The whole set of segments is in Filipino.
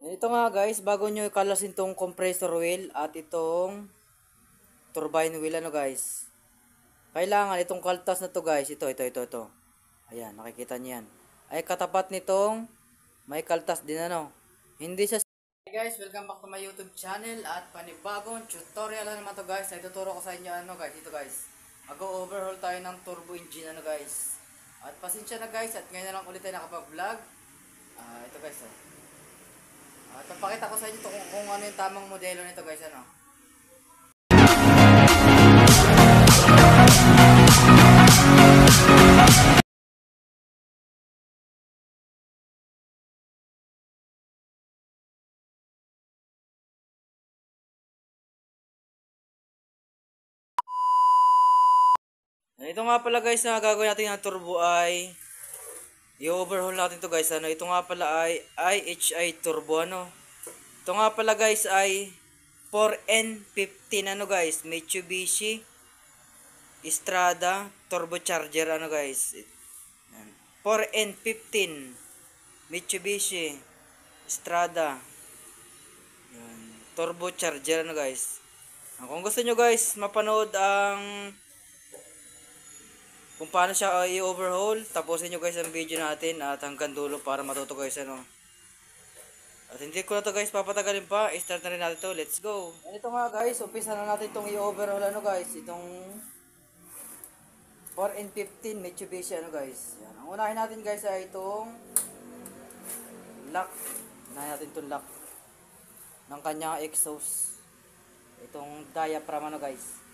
Ito nga guys, bago nyo ikalasin itong compressor wheel at itong turbine wheel guys. Kailangan itong kaltas na to guys, ito. Ayan, nakikita nyo yan. Ay katapat nitong may kaltas din Hindi siya. Hey guys, welcome back to my YouTube channel at panibagong tutorial naman to guys. Ay tuturo ko sa inyo guys, ito guys. Mag-overhaul tayo ng turbo engine guys. At pasensya na guys, at ngayon na lang ulit tayo nakapag-vlog. Ito guys At papakita ko sa inyo kung ano yung tamang modelo nito guys Ito nga pala guys na gagawin natin ng turbo ay i-overhaul natin to guys Ito nga pala ay IHI turbo Ito nga pala guys ay 4N15 guys, Mitsubishi Strada turbocharger guys. 4N15 Mitsubishi Strada turbocharger guys. Kung gusto nyo guys mapanood kung paano siya i-overhaul, tapusin nyo guys ang video natin at hanggang dulo para matuto guys At hindi ko na to guys papatagalin pa, start na rin natin to, let's go. Ito nga guys, umpisa na natin itong i-overhaul guys, itong 4N15 Mitsubishi guys. Yan. Ang unahin natin guys ay itong lock. Unahin natin itong lock ng kanyang exhaust. Itong diaphragm guys.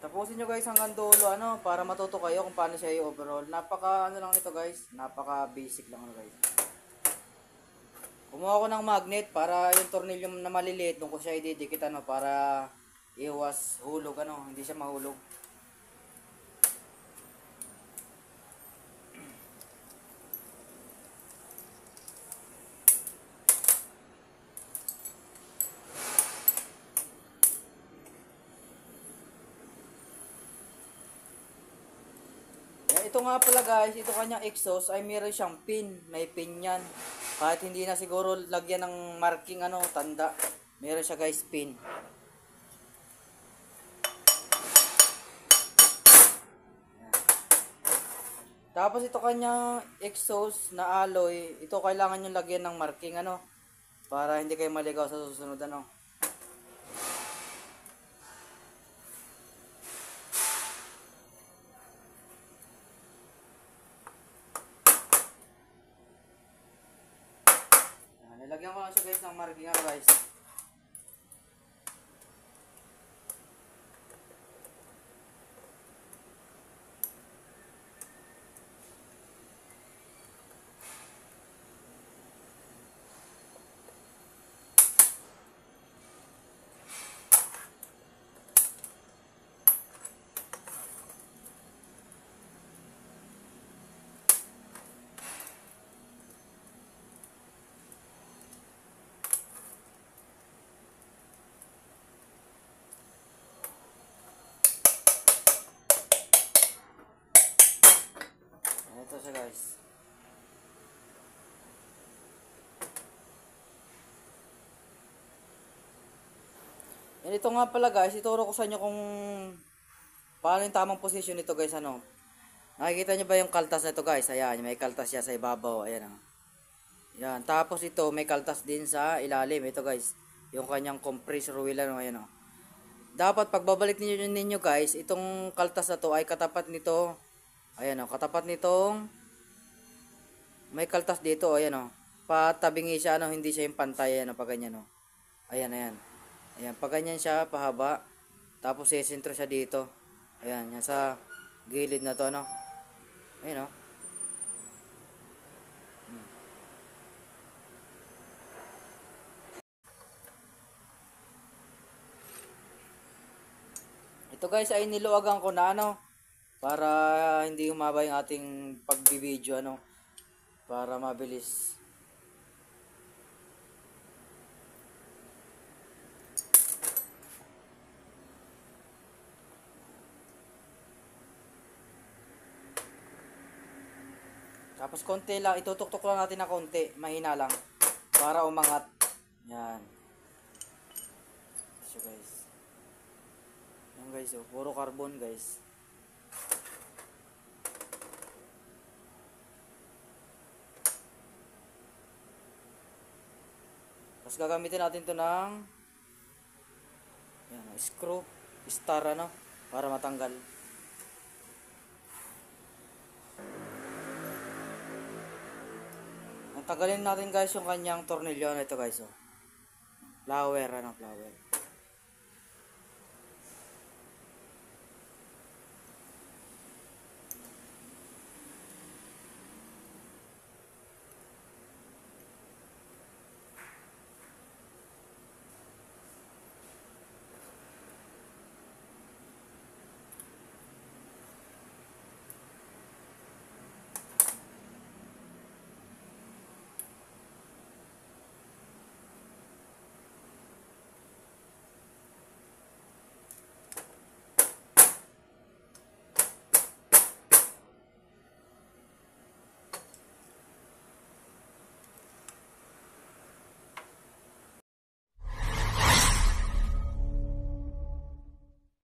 Tapusin nyo guys hanggang dulo para matuto kayo kung paano siya i-overhaul. Napaka lang nito guys, napaka basic lang guys. Kumuha ko ng magnet para yung tornilyo na maliliit doon ko siya ididikit para iwas hulog hindi siya mahulog. Ito nga pala guys, ito kanyang exhaust ay meron siyang pin. May pin yan. Kahit hindi na siguro lagyan ng marking tanda. Meron siya guys pin. Tapos ito kanyang exhaust na alloy. Ito kailangan nyo lagyan ng marking para hindi kayo maligaw sa susunod Nilagyan ko lang siya guys ng marking guys. Ito siya guys. Ito nga pala guys, ituro ko sa inyo kung paano yung tamang position nito guys Nakikita nyo ba yung kaltas na ito guys? Ayan, may kaltas siya sa ibabaw. Ayan Yan, tapos ito may kaltas din sa ilalim. Ito guys, yung kanyang compressor wheel ayan Dapat pagbabalik ninyo guys, itong kaltas na to ay katapat nito. Ayan katapat nitong may kaltas dito, ayan patabingi siya hindi siya yung pantay pag ganyan Ayan. Ayan, pag ganyan siya pahaba. Tapos sisentro siya dito. Ayan, yan sa gilid na to Ayan Ito guys ay niluwagan ko na ano para hindi humaba yung ating pagbibideo ano para mabilis. Tapos konti lang, itutuktok lang natin na konti, mahina lang para umangat. Yan. So guys. Yan guys, oh, puro carbon guys. Tapos gagamitin natin to ng yan, screw, star ano, para matanggal. Tanggalin natin guys yung kanyang tornilyo na ito guys, oh. Flower, ano, flower.